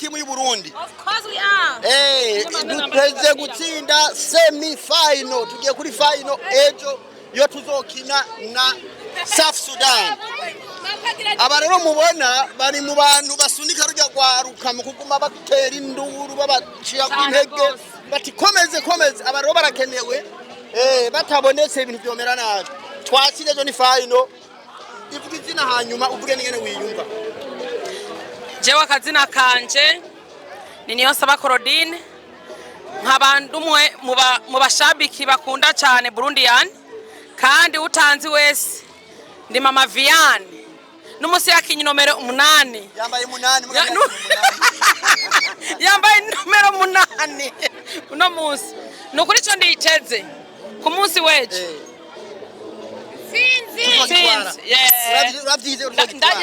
timu y'u Burundi. Of course we are. Duteze gutsinda semi final. Tugiye kuri final ejo yo tuzokina na South Sudan. Aba rero mubona bari mu bantu basunika rujya gwaruka mu kuguma batera induru babaciya kw'intege bati komeze aba rero barakenewe batabonetse ibintu byomera nabi. Twasire ejo ni final. Ivuga izina hanyuma uvuge n'ingene wiyumva. Jewe akazina kanje ni Niyonsaba Claudine nk'abantu mu bashabiki bakunda cyane Burundian kandi utanzi wese ndi Mama Viane n'umusi yakinyi nomero 8 yambaye 8 yambaye nomero 8 uno munsi nukuri cyo nditeze ku munsi weje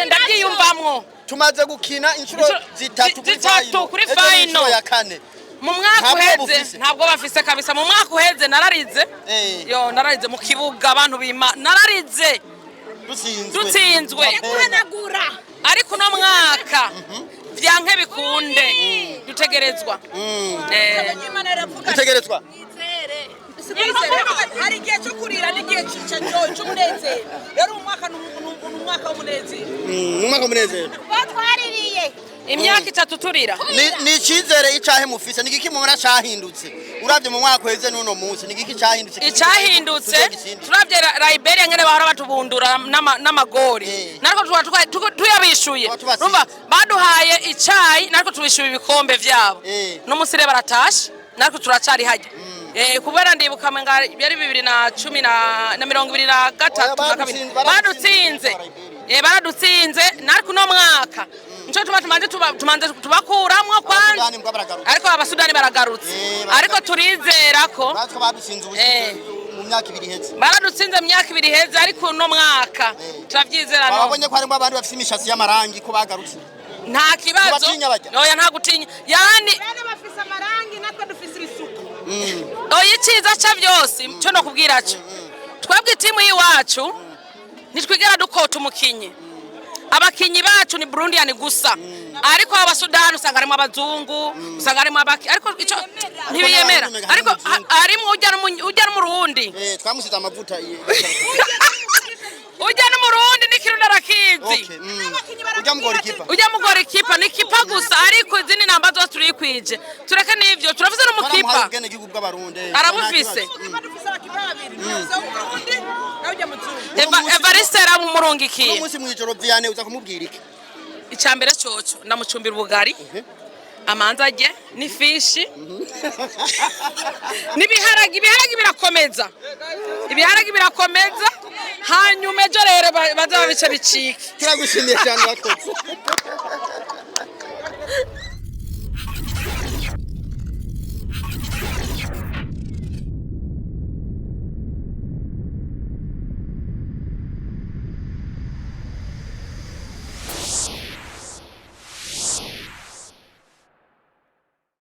ndabyiyumvamwo tumaze gukina inshuro zitatu kuri final ya kane mu mwaka uheze ntabwo bafise kabisa mu mwaka uheze nararize nararize mu kibuga abantu bima nararize dutsinzwe ariko no mwaka vyanke bikunde dutegerezwa dutegerezwa hari igihe cyo kurira n'igihe cy'umunezero rero umwaka w'umunezero batwaririye imyaka 3 turira ni ikizere icahe mufise ni giki mubona cahindutse uravye mu mwaka weze n'uno munsi ni giki cahindutse icahindutse turavye Liberia ngene bahora batubundura n'amagori nariko tuyabishuye urumva baduhaye icayi nariko tubishuye ibikombe vyabo no musire baratashe nariko turacari hajya kubera ndibuka menga yari 2010 na 2023 baradutsinze nariko no mwaka nico tumanze tubakuramwo kwanza ariko abasudani baragarutse ariko turizera ko mu myaka 2 iheze baradutsinze mu myaka 2 iheze ariko no mwaka turavyizera no babonye ko harimo abandi bafite imishatsi y'amarangi ko bagarutse nta kibazo oya nta gutinya yani bafise amarangi natwe dufise ibisuko oya iciza ca byose cyo no kubwira cyo twebwe timu yiwacu nitwigera dukota umukinyi abakinyi bacu ni Burundian gusa ariko abasudani usanga harimo abazungu usanga harimo abaki ariko ico ntibiyemera ariko harimo ujya no mu Burundi twamusize amavuta ujya no mu Burundi n'ikirundi arakizi ujya mu golikipa ni kipa gusa ariko izindi namba zose turikwije tureke n'ivyo turavuze no mu kipa arabufise Evariste aramumurungikiye umunsi mwijoro Viane uza kumubwira iki icambere coco ndamucumbira ubugari amanza aje n'ifishi ibiharagi birakomeza hanyuma ejo rero baza babice bicike turagushimiye cyane wakoze